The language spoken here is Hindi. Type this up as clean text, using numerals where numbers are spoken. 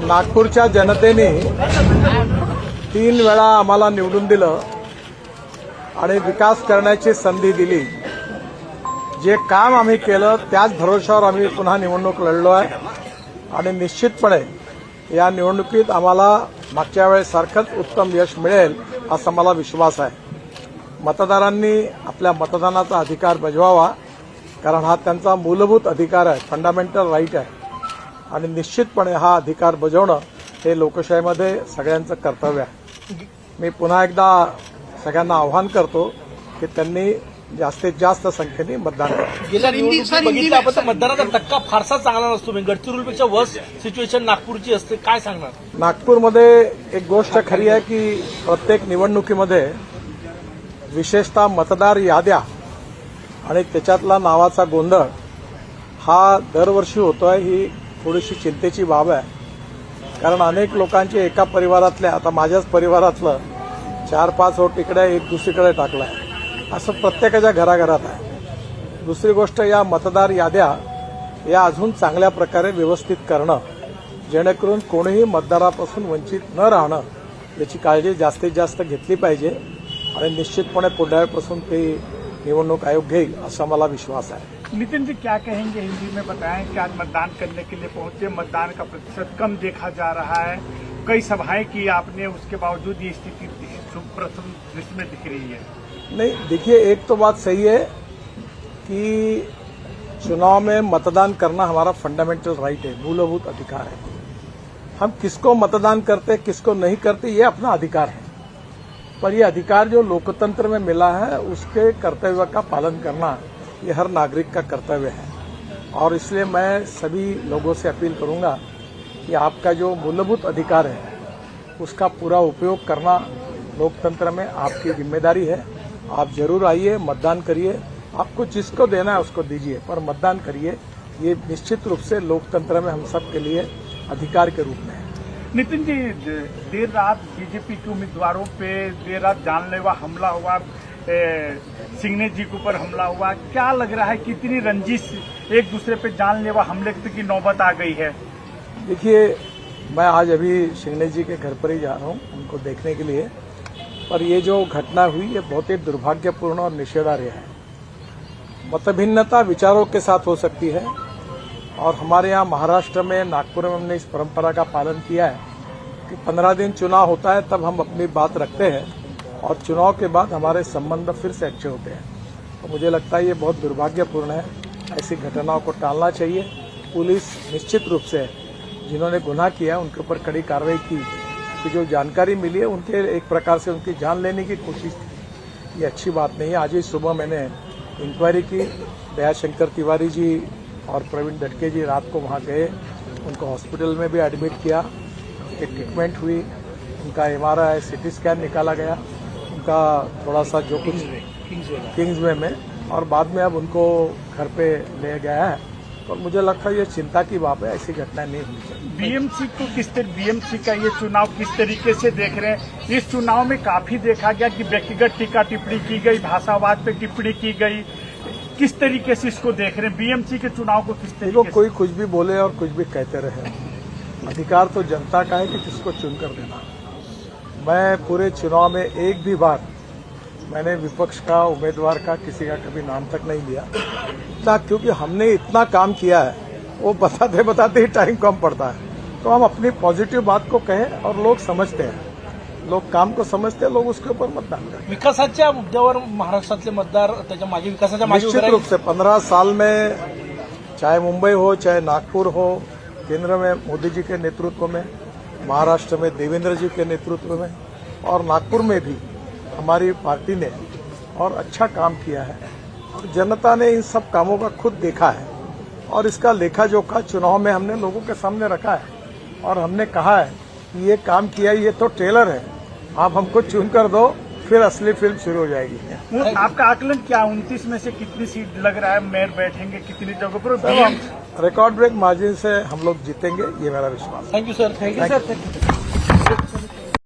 नागपूरच्या जनतेने 3 वेळा आम्हाला निवडून दिलं आणि विकास करण्याची संधी दिली। जे काम आम्ही केलं त्याच भरोशावर आम्ही पुन्हा निवडणूक लढलो आहे आणि निश्चितपणे या निवडणुकीत आम्हाला मागच्या वेळेसारखंच उत्तम यश मिळेल असा मला विश्वास आहे। मतदारांनी आपल्या मतदानाचा अधिकार बजवावा, कारण हा त्यांचा मूलभूत अधिकार आहे, फंडामेंटल राईट आहे आणि निश्चितपणे हा अधिकार बजावणं हे लोकशाहीमध्ये सगळ्यांचं कर्तव्य आहे। मी पुन्हा एकदा सगळ्यांना आवाहन करतो की त्यांनी जास्तीत जास्त संख्येने मतदान करावं। गेल्या निवडणुकीत बघितलं आपण तर मतदानाचा टक्का फारसा चांगला नसतो, गडचिरोलीपेक्षा वर्स्ट सिच्युएशन नागपूरची असते, काय सांगणार? नागपूरमध्ये एक गोष्ट खरी आहे की प्रत्येक निवडणुकीमध्ये विशेषतः मतदार याद्या आणि त्याच्यातला नावाचा गोंधळ हा दरवर्षी होतोय। ही थोडीशी चिंतेची बाब आहे, कारण अनेक लोकांचे एका परिवारातल्या, आता माझ्याच परिवारातलं 4-5 वोट इकडे एक दुसरीकडे टाकलं आहे, असं प्रत्येकाच्या घराघरात आहे। दुसरी गोष्ट, या मतदार याद्या या अजून चांगल्या प्रकारे व्यवस्थित करणं, जेणेकरून कोणीही मतदारापासून वंचित न राहणं याची काळजी जास्तीत जास्त घेतली पाहिजे आणि निश्चितपणे पुढल्या वेळेपासून ते निवडणूक आयोग घेईल असा मला विश्वास है। नितिन जी, क्या कहेंगे? हिंदी में बताएं कि आज मतदान करने के लिए पहुंचे, मतदान का प्रतिशत कम देखा जा रहा है, कई सभाएं की आपने, उसके बावजूद ये स्थिति प्रथम दृष्टि में दिख रही है। नहीं, देखिए, एक तो बात सही है कि चुनाव में मतदान करना हमारा फंडामेंटल राइट है, मूलभूत अधिकार है। हम किसको मतदान करते किसको नहीं करते ये अपना अधिकार है, पर यह अधिकार जो लोकतंत्र में मिला है उसके कर्तव्य का पालन करना ये हर नागरिक का कर्तव्य है। और इसलिए मैं सभी लोगों से अपील करूंगा कि आपका जो मूलभूत अधिकार है उसका पूरा उपयोग करना लोकतंत्र में आपकी जिम्मेदारी है। आप जरूर आइए, मतदान करिए, आपको जिसको देना है उसको दीजिए, पर मतदान करिए। ये निश्चित रूप से लोकतंत्र में हम सब के लिए अधिकार के रूप में है। नितिन जी, देर रात बीजेपी के उम्मीदवारों पे देर रात जानलेवा हमला हुआ, सिंघने जी के ऊपर हमला हुआ, क्या लग रहा है कितनी रंजिश एक दूसरे पे जानलेवा हमले की नौबत आ गई है? देखिए, मैं आज अभी सिंघने जी के घर पर ही जा रहा हूँ उनको देखने के लिए, पर ये जो घटना हुई ये बहुत ही दुर्भाग्यपूर्ण और निषेधार्ह है। मतभिन्नता विचारों के साथ हो सकती है और हमारे यहाँ महाराष्ट्र में, नागपुर में हमने इस परंपरा का पालन किया है कि 15 दिन चुनाव होता है तब हम अपनी बात रखते हैं और चुनाव के बाद हमारे संबंध फिर से अच्छे होते हैं। तो मुझे लगता है ये बहुत दुर्भाग्यपूर्ण है, ऐसी घटनाओं को टालना चाहिए। पुलिस निश्चित रूप से जिन्होंने गुनाह किया है उनके ऊपर कड़ी कार्रवाई की जो जानकारी मिली है उनके एक प्रकार से उनकी जान लेने की कोशिश की, ये अच्छी बात नहीं है। आज ही सुबह मैंने इंक्वायरी की, दयाशंकर तिवारी जी और प्रवीण दटके जी रात को वहाँ गए, उनको हॉस्पिटल में भी एडमिट किया, एक ट्रीटमेंट हुई, उनका MRI CT स्कैन निकाला गया, उनका थोड़ा सा जो कुछ किंग्सवे में, और बाद में अब उनको घर पे ले गया है। और मुझे लगता है ये चिंता की बात है, ऐसी घटनाएं नहीं होनी चाहिए। बीएमसी का ये चुनाव किस तरीके से देख रहे हैं? इस चुनाव में काफी देखा गया कि व्यक्तिगत टीका टिप्पणी की गई, भाषावाद पे टिप्पणी की गई, किस तरीके से इसको देख रहे हैं? बीएमसी के चुनाव को किस तरीके से? कोई कुछ भी बोले और कुछ भी कहते रहे, अधिकार तो जनता का है कि किसको चुनकर देना। मैं पूरे चुनाव में एक भी बार मैंने विपक्ष का, उम्मीदवार का, किसी का कभी नाम तक नहीं लिया, क्योंकि हमने इतना काम किया है, वो बताते बताते ही टाइम कम पड़ता है। तो हम अपनी पॉजिटिव बात को कहें और लोग समझते हैं, लोग काम को समझते हैं, लोग उसके ऊपर मतदान करें। विकासाच्या मुद्द्यावर महाराष्ट्रातले मतदार त्याच्या मागे विकासाच्या मागे निश्चित रूप से 15 साल में चाहे मुंबई हो चाहे नागपुर हो, केंद्र में मोदी जी के नेतृत्व में, महाराष्ट्र में देवेंद्र जी के नेतृत्व में और नागपुर में भी हमारी पार्टी ने और अच्छा काम किया है और जनता ने इन सब कामों का खुद देखा है और इसका लेखा जोखा चुनाव में हमने लोगों के सामने रखा है और हमने कहा है कि ये काम किया, ये तो ट्रेलर है, आप हमको चुन कर दो, फिर असली फिल्म शुरू हो जाएगी। आपका आकलन क्या, 29 में से कितनी सीट लग रहा है मेयर बैठेंगे, कितनी जगहों पर? रिकॉर्ड ब्रेक मार्जिन से हम लोग जीतेंगे, ये मेरा विश्वास। Thank you sir.